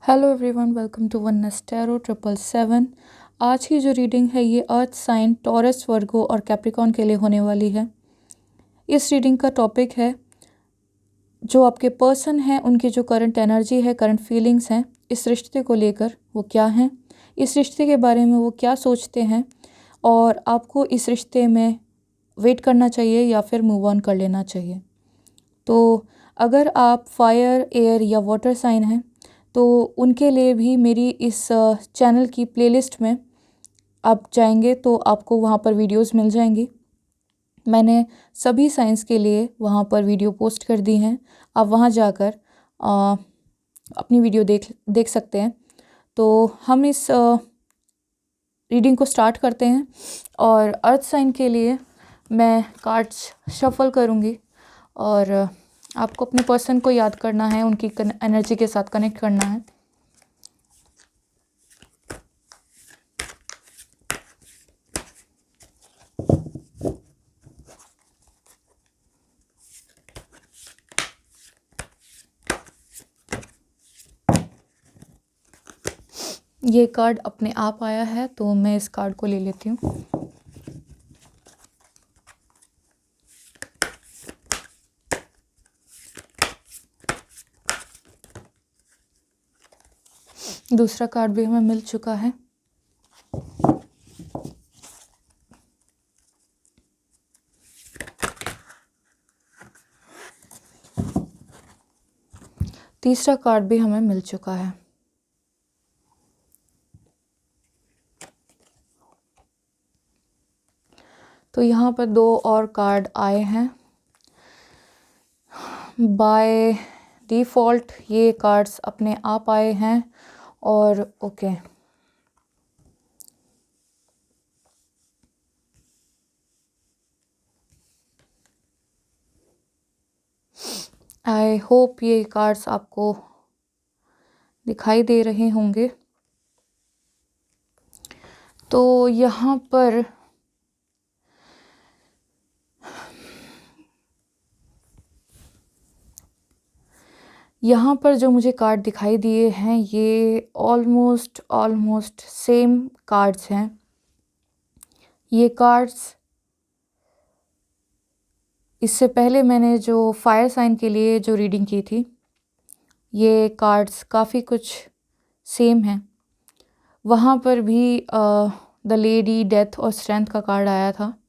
Hello everyone, welcome to oneness tarot 777। आज की जो रीडिंग है ये अर्थ साइन टॉरस, वर्गो और कैप्रिकॉन के लिए होने वाली है। इस रीडिंग का टॉपिक है जो आपके पर्सन हैं उनकी जो करंट एनर्जी है, करंट फीलिंग्स हैं इस रिश्ते को लेकर, वो क्या हैं, इस रिश्ते के बारे में वो क्या सोचते हैं और आपको इस रिश्ते में वेट करना चाहिए या फिर मूव ऑन कर लेना चाहिए। तो अगर आप फायर, एयर या वाटर साइन हैं तो उनके लिए भी मेरी इस चैनल की प्लेलिस्ट में आप जाएंगे तो आपको वहाँ पर वीडियोस मिल जाएंगी। मैंने सभी साइंस के लिए वहाँ पर वीडियो पोस्ट कर दी हैं, आप वहाँ जाकर अपनी वीडियो देख सकते हैं। तो हम इस रीडिंग को स्टार्ट करते हैं और अर्थ साइन के लिए मैं कार्ड्स शफल करूँगी और आपको अपने पर्सन को याद करना है, उनकी एनर्जी के साथ कनेक्ट करना है। ये कार्ड अपने आप आया है तो मैं इस कार्ड को ले लेती हूँ। दूसरा कार्ड भी हमें मिल चुका है। तीसरा कार्ड भी हमें मिल चुका है। तो यहाँ पर दो और कार्ड आए हैं। बाय डिफ़ॉल्ट ये कार्ड्स अपने आप आए हैं और ओके। आई होप ये कार्ड्स आपको दिखाई दे रहे होंगे। तो यहाँ पर जो मुझे कार्ड दिखाई दिए हैं ये ऑलमोस्ट सेम कार्ड्स हैं। ये कार्ड्स इससे पहले मैंने जो फायर साइन के लिए जो रीडिंग की थी, ये कार्ड्स काफ़ी कुछ सेम हैं। वहाँ पर भी द लेडी, डेथ और स्ट्रेंथ का कार्ड आया था।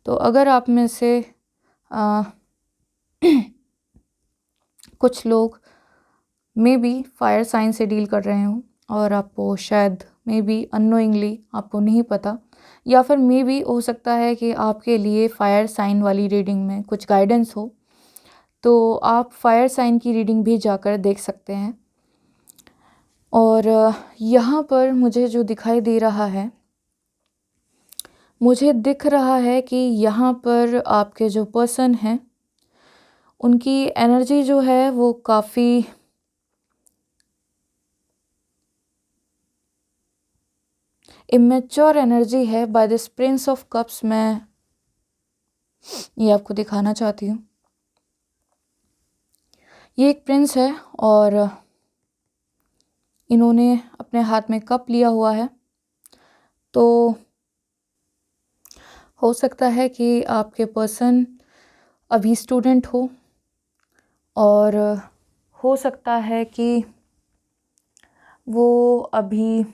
तो अगर आप में से कुछ लोग मे बी फायर साइन से डील कर रहे हों और आपको शायद मे बी अननोइंगली आपको नहीं पता, या फिर मे बी हो सकता है कि आपके लिए फायर साइन वाली रीडिंग में कुछ गाइडेंस हो, तो आप फायर साइन की रीडिंग भी जाकर देख सकते हैं। और यहाँ पर मुझे जो दिखाई दे रहा है, मुझे दिख रहा है कि यहाँ पर आपके जो पर्सन हैं उनकी एनर्जी जो है वो काफ़ी इमेच्योर एनर्जी है। By this prince of cups मैं ये आपको दिखाना चाहती हूँ। ये एक प्रिंस है और इन्होंने अपने हाथ में कप लिया हुआ है। तो हो सकता है कि आपके पर्सन अभी स्टूडेंट हो और हो सकता है कि वो अभी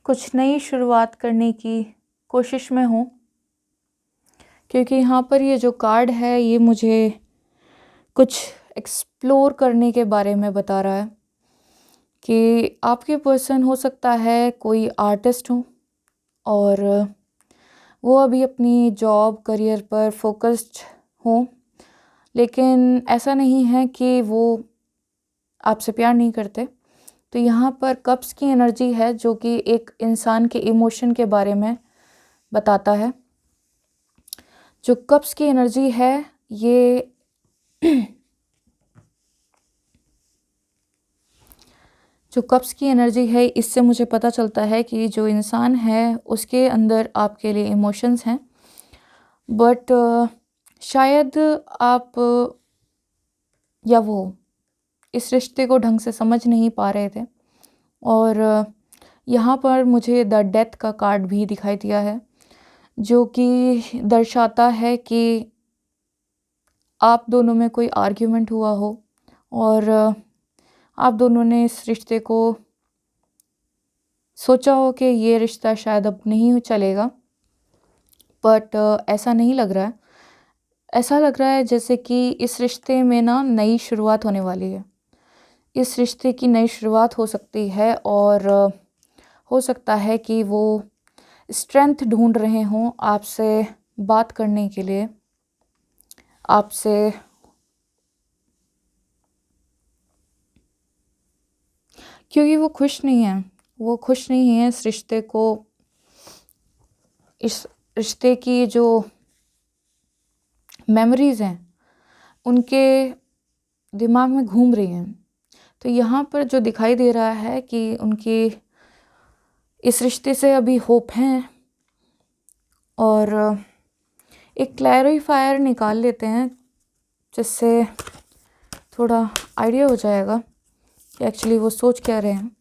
कुछ नई शुरुआत करने की कोशिश में हूँ, क्योंकि यहाँ पर ये जो कार्ड है ये मुझे कुछ एक्सप्लोर करने के बारे में बता रहा है कि आपके पर्सन हो सकता है कोई आर्टिस्ट हो और वो अभी अपनी जॉब, करियर पर फोकस्ड हो, लेकिन ऐसा नहीं है कि वो आपसे प्यार नहीं करते। तो यहाँ पर कप्स की एनर्जी है जो कि एक इंसान के इमोशन के बारे में बताता है। जो कप्स की एनर्जी है ये जो कप्स की एनर्जी है इससे मुझे पता चलता है कि जो इंसान है उसके अंदर आपके लिए इमोशंस हैं बट शायद आप या वो इस रिश्ते को ढंग से समझ नहीं पा रहे थे। और यहाँ पर मुझे द डेथ का कार्ड भी दिखाई दिया है, जो कि दर्शाता है कि आप दोनों में कोई आर्ग्यूमेंट हुआ हो और आप दोनों ने इस रिश्ते को सोचा हो कि ये रिश्ता शायद अब नहीं चलेगा, बट ऐसा नहीं लग रहा है। ऐसा लग रहा है जैसे कि इस रिश्ते में ना नई शुरुआत होने वाली है। इस रिश्ते की नई शुरुआत हो सकती है और हो सकता है कि वो स्ट्रेंथ ढूंढ रहे हों आपसे बात करने के लिए, आपसे क्योंकि वो खुश नहीं है। वो खुश नहीं है इस रिश्ते को, इस रिश्ते की जो मेमोरीज़ हैं उनके दिमाग में घूम रही हैं। तो यहाँ पर जो दिखाई दे रहा है कि उनकी इस रिश्ते से अभी होप हैं। और एक क्लैरिफायर निकाल लेते हैं जिससे थोड़ा आइडिया हो जाएगा कि एक्चुअली वो सोच क्या रहे हैं।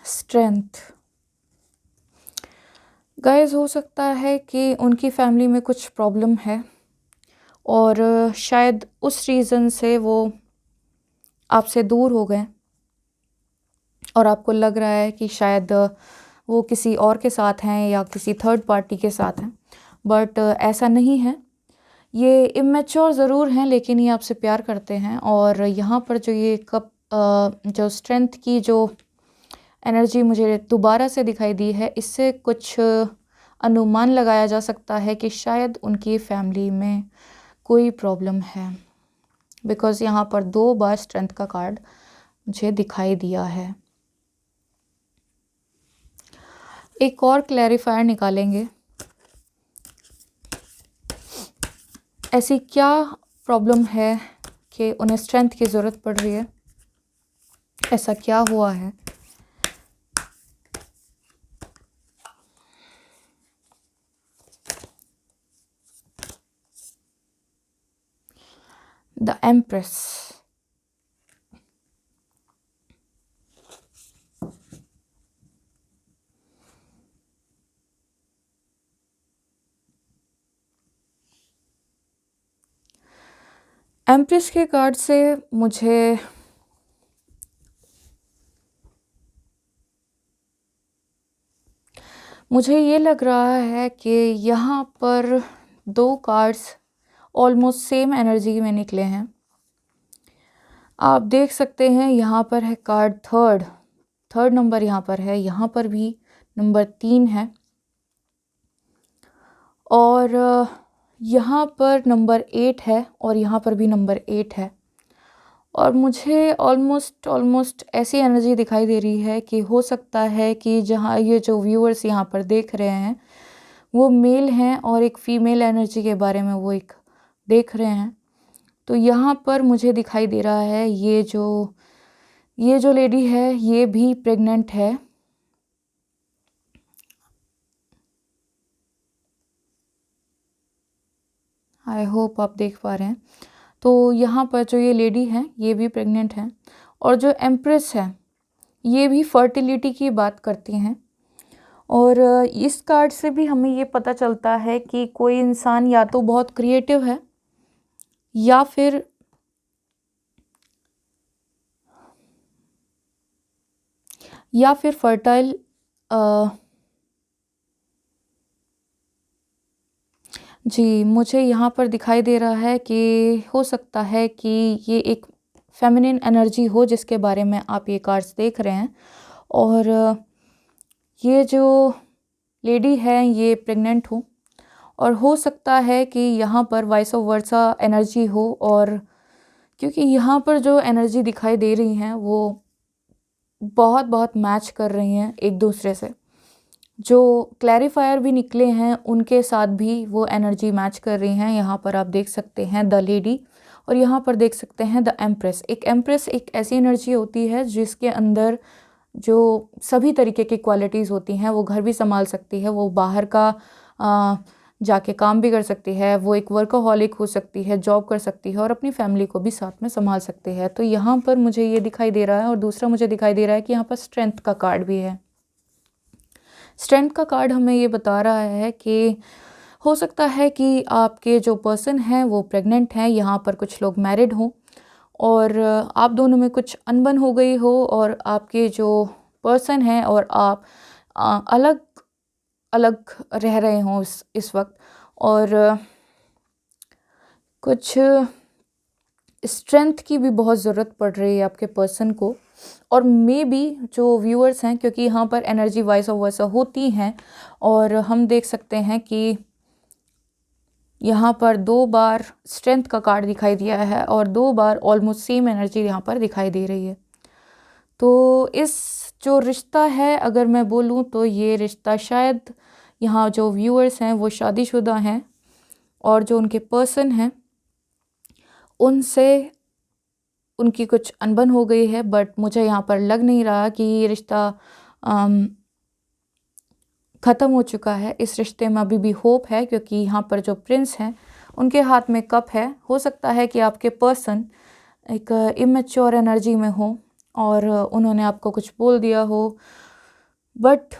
स्ट्रेंथ गाइस, हो सकता है कि उनकी फैमिली में कुछ प्रॉब्लम है और शायद उस रीज़न से वो आपसे दूर हो गए और आपको लग रहा है कि शायद वो किसी और के साथ हैं या किसी थर्ड पार्टी के साथ हैं, बट ऐसा नहीं है। ये इमेच्योर ज़रूर हैं लेकिन ये आपसे प्यार करते हैं। और यहाँ पर जो ये जो स्ट्रेंथ की जो एनर्जी मुझे दोबारा से दिखाई दी है, इससे कुछ अनुमान लगाया जा सकता है कि शायद उनकी फैमिली में कोई प्रॉब्लम है, बिकॉज़ यहाँ पर 2 बार स्ट्रेंथ का कार्ड मुझे दिखाई दिया है। एक और क्लैरिफायर निकालेंगे। ऐसी क्या प्रॉब्लम है कि उन्हें स्ट्रेंथ की ज़रूरत पड़ रही है? ऐसा क्या हुआ है? The empress. एम्प्रेस के कार्ड से मुझे ये लग रहा है कि यहाँ पर 2 कार्ड्स ऑलमोस्ट सेम एनर्जी में निकले हैं। आप देख सकते हैं यहाँ पर है कार्ड थर्ड नंबर यहाँ पर है, यहाँ पर भी नंबर 3 है और यहाँ पर नंबर 8 है और यहाँ पर भी नंबर 8 है। और मुझे ऑलमोस्ट ऐसी एनर्जी दिखाई दे रही है कि हो सकता है कि जहाँ ये जो व्यूअर्स यहाँ पर देख रहे हैं वो मेल हैं और एक फ़ीमेल एनर्जी के बारे में वो एक देख रहे हैं। तो यहाँ पर मुझे दिखाई दे रहा है ये जो लेडी है ये भी प्रेग्नेंट है। आई होप आप देख पा रहे हैं। तो यहाँ पर जो ये लेडी है ये भी प्रेग्नेंट है और जो एम्प्रेस है ये भी फर्टिलिटी की बात करती हैं। और इस कार्ड से भी हमें ये पता चलता है कि कोई इंसान या तो बहुत क्रिएटिव है या फिर फर्टाइल जी, मुझे यहाँ पर दिखाई दे रहा है कि हो सकता है कि ये एक फेमिनिन एनर्जी हो जिसके बारे में आप ये कार्ड्स देख रहे हैं। और ये जो लेडी है ये प्रेग्नेंट हो और हो सकता है कि यहाँ पर वाइस वर्सा एनर्जी हो। और क्योंकि यहाँ पर जो एनर्जी दिखाई दे रही हैं वो बहुत मैच कर रही हैं एक दूसरे से। जो क्लैरिफायर भी निकले हैं उनके साथ भी वो एनर्जी मैच कर रही हैं। यहाँ पर आप देख सकते हैं द लेडी और यहाँ पर देख सकते हैं द एम्प्रेस। एक एम्प्रेस एक ऐसी एनर्जी होती है जिसके अंदर जो सभी तरीके की क्वालिटीज़ होती हैं, वो घर भी संभाल सकती है, वो बाहर का जाके काम भी कर सकती है, वो एक वर्कaholic हो सकती है, जॉब कर सकती है और अपनी फैमिली को भी साथ में संभाल सकती है। तो यहाँ पर मुझे ये दिखाई दे रहा है और दूसरा मुझे दिखाई दे रहा है कि यहाँ पर स्ट्रेंथ का कार्ड भी है। स्ट्रेंथ का कार्ड हमें ये बता रहा है कि हो सकता है कि आपके जो पर्सन हैं वो प्रेग्नेंट हैं, यहाँ पर कुछ लोग मैरिड हों और आप दोनों में कुछ अनबन हो गई हो और आपके जो पर्सन हैं और आप अलग अलग रह रहे हों इस वक्त और कुछ स्ट्रेंथ की भी बहुत ज़रूरत पड़ रही है आपके पर्सन को। और मे बी जो व्यूअर्स हैं, क्योंकि यहाँ पर एनर्जी वाइस वर्सा होती हैं और हम देख सकते हैं कि यहाँ पर 2 बार स्ट्रेंथ का कार्ड दिखाई दिया है और 2 बार ऑलमोस्ट सेम एनर्जी यहाँ पर दिखाई दे रही है। तो इस जो रिश्ता है, अगर मैं बोलूँ तो ये रिश्ता शायद यहाँ जो व्यूअर्स हैं वो शादीशुदा हैं और जो उनके पर्सन हैं उनसे उनकी कुछ अनबन हो गई है, बट मुझे यहाँ पर लग नहीं रहा कि ये रिश्ता ख़त्म हो चुका है। इस रिश्ते में अभी भी होप है, क्योंकि यहाँ पर जो प्रिंस हैं उनके हाथ में कप है। हो सकता है कि आपके पर्सन एक इमेच्योर एनर्जी में हो और उन्होंने आपको कुछ बोल दिया हो, बट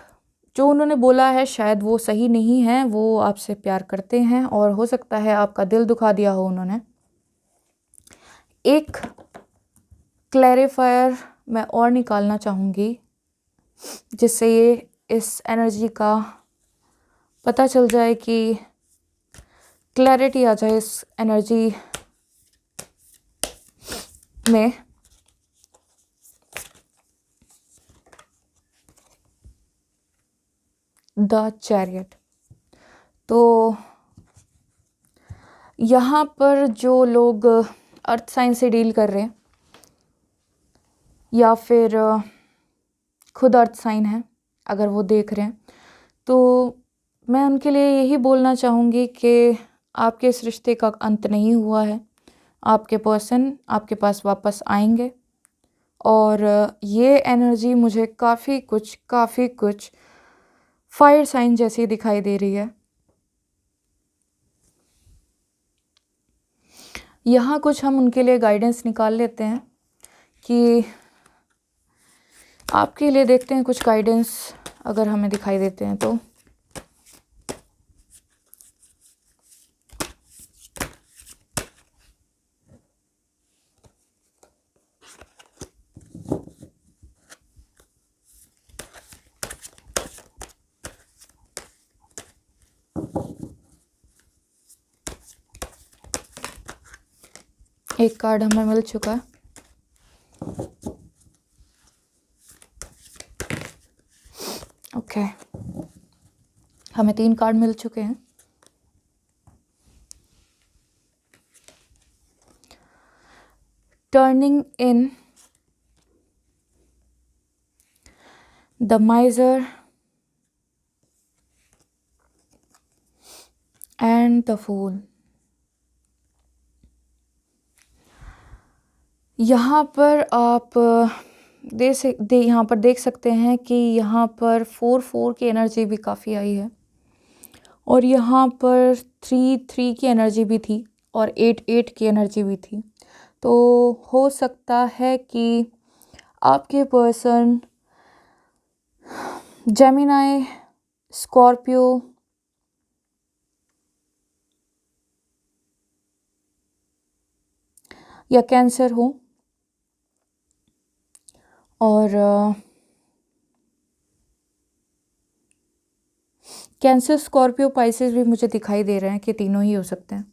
जो उन्होंने बोला है शायद वो सही नहीं है। वो आपसे प्यार करते हैं और हो सकता है आपका दिल दुखा दिया हो उन्होंने। एक क्लैरिफायर मैं और निकालना चाहूँगी जिससे ये इस एनर्जी का पता चल जाए, कि क्लैरिटी आ जाए इस एनर्जी में। The chariot. तो यहाँ पर जो लोग अर्थ साइन से डील कर रहे हैं या फिर खुद अर्थ साइन है, अगर वो देख रहे हैं, तो मैं उनके लिए यही बोलना चाहूँगी कि आपके इस रिश्ते का अंत नहीं हुआ है। आपके पर्सन आपके पास वापस आएंगे और ये एनर्जी मुझे काफ़ी कुछ फायर साइन जैसी दिखाई दे रही है। यहाँ कुछ हम उनके लिए गाइडेंस निकाल लेते हैं कि आपके लिए, देखते हैं कुछ गाइडेंस अगर हमें दिखाई देते हैं तो। एक कार्ड हमें मिल चुका है। ओके, हमें 3 कार्ड मिल चुके हैं। Turning in, the miser and the fool. यहाँ पर आप यहाँ पर देख सकते हैं कि यहाँ पर 4 की एनर्जी भी काफ़ी आई है और यहाँ पर 3 की एनर्जी भी थी और 8 की एनर्जी भी थी। तो हो सकता है कि आपके पर्सन जेमिनाई, स्कॉर्पियो या कैंसर हो और कैंसर, स्कॉर्पियो, पाइसेस भी मुझे दिखाई दे रहे हैं कि तीनों ही हो सकते हैं।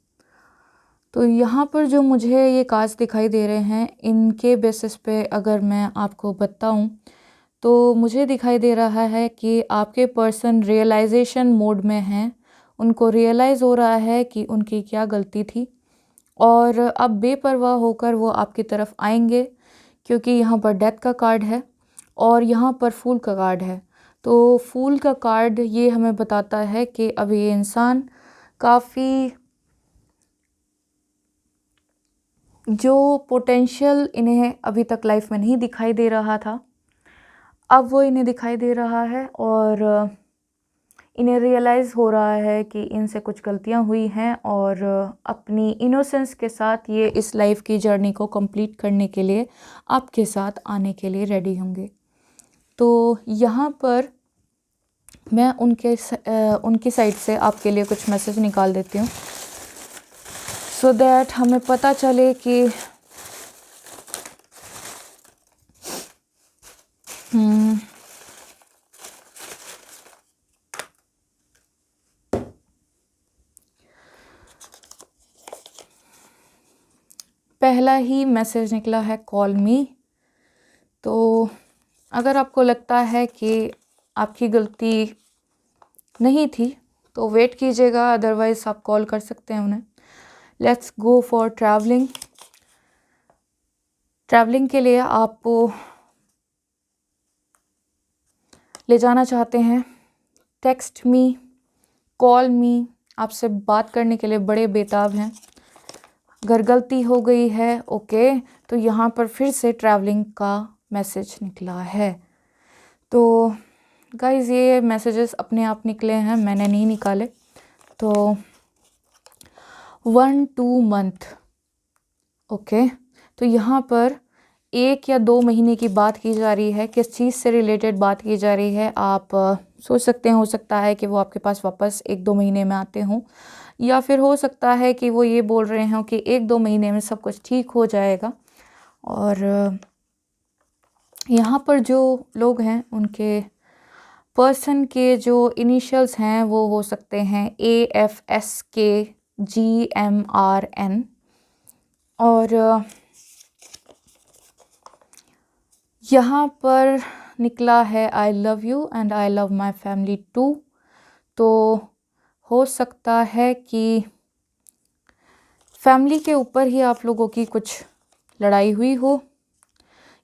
तो यहाँ पर जो मुझे ये कार्ड्स दिखाई दे रहे हैं, इनके बेसिस पे अगर मैं आपको बताऊं तो मुझे दिखाई दे रहा है कि आपके पर्सन रियलाइजेशन मोड में हैं। उनको रियलाइज़ हो रहा है कि उनकी क्या गलती थी और अब बेपरवाह होकर वो आपकी तरफ आएंगे, क्योंकि यहाँ पर डेथ का कार्ड है और यहाँ पर फूल का कार्ड है। तो फूल का कार्ड ये हमें बताता है कि अब ये इंसान काफ़ी जो पोटेंशियल इन्हें अभी तक लाइफ में नहीं दिखाई दे रहा था, अब वो इन्हें दिखाई दे रहा है और इन्हें रियलाइज़ हो रहा है कि इनसे कुछ गलतियां हुई हैं और अपनी इनोसेंस के साथ ये इस लाइफ की जर्नी को कंप्लीट करने के लिए आपके साथ आने के लिए रेडी होंगे। तो यहाँ पर मैं उनकी साइड से आपके लिए कुछ मैसेज निकाल देती हूँ, सो दैट हमें पता चले कि पहला ही मैसेज निकला है कॉल मी। तो अगर आपको लगता है कि आपकी गलती नहीं थी तो वेट कीजिएगा, अदरवाइज़ आप कॉल कर सकते हैं उन्हें। Let's go for travelling. Travelling के लिए आपको ले जाना चाहते हैं। टेक्स्ट मी, कॉल मी, आपसे बात करने के लिए बड़े बेताब हैं। अगर गलती हो गई है ओके, तो यहाँ पर फिर से ट्रैवलिंग का मैसेज निकला है। तो गाइज़ ये मैसेजेस अपने आप निकले हैं, मैंने नहीं निकाले। तो 1-2 मंथ ओके, तो यहाँ पर 1 या 2 महीने की बात की जा रही है। किस चीज़ से रिलेटेड बात की जा रही है आप सोच सकते हैं। हो सकता है कि वो आपके पास वापस 1-2 महीने में आते हों, या फिर हो सकता है कि वो ये बोल रहे हों कि 1-2 महीने में सब कुछ ठीक हो जाएगा। और यहाँ पर जो लोग हैं उनके पर्सन के जो इनिशियल्स हैं वो हो सकते हैं AFSKGMRN। और यहाँ पर निकला है I love you and I love my family too. तो हो सकता है कि फैमिली के ऊपर ही आप लोगों की कुछ लड़ाई हुई हो।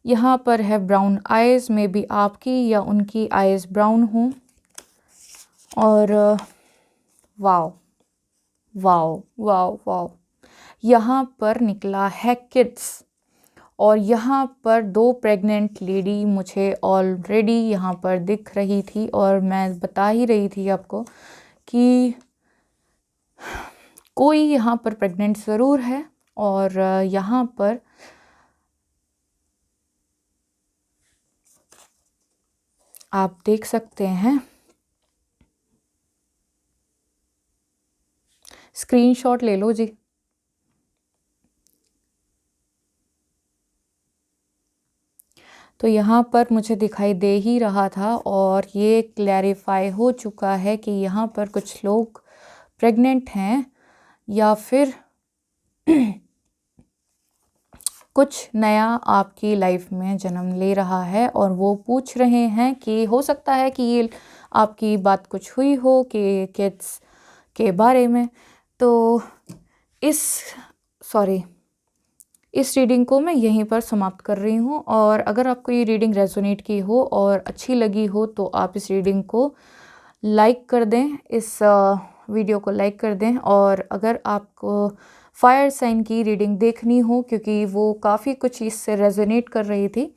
यहाँ पर है ब्राउन आइज़, में भी आपकी या उनकी आइज़ ब्राउन हों। और वाओ वाओ वाओ वाओ, यहाँ पर निकला है किड्स। और यहाँ पर 2 प्रेग्नेंट लेडी मुझे ऑलरेडी यहाँ पर दिख रही थी, और मैं बता ही रही थी आपको कि कोई यहाँ पर प्रेग्नेंट ज़रूर है। और यहाँ पर आप देख सकते हैं, स्क्रीनशॉट ले लो जी। तो यहाँ पर मुझे दिखाई दे ही रहा था, और ये क्लैरिफाई हो चुका है कि यहाँ पर कुछ लोग प्रेग्नेंट हैं, या फिर कुछ नया आपकी लाइफ में जन्म ले रहा है। और वो पूछ रहे हैं कि हो सकता है कि ये आपकी बात कुछ हुई हो कि किड्स के बारे में। तो इस रीडिंग को मैं यहीं पर समाप्त कर रही हूँ। और अगर आपको ये रीडिंग रेजोनेट की हो और अच्छी लगी हो तो आप इस रीडिंग को लाइक कर दें, इस वीडियो को लाइक कर दें। और अगर आपको फायर साइन की रीडिंग देखनी हो, क्योंकि वो काफ़ी कुछ इससे रेजोनेट कर रही थी,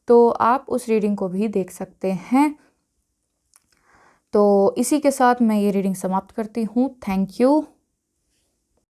तो आप उस रीडिंग को भी देख सकते हैं। तो इसी के साथ मैं ये रीडिंग समाप्त करती हूँ। Thank you.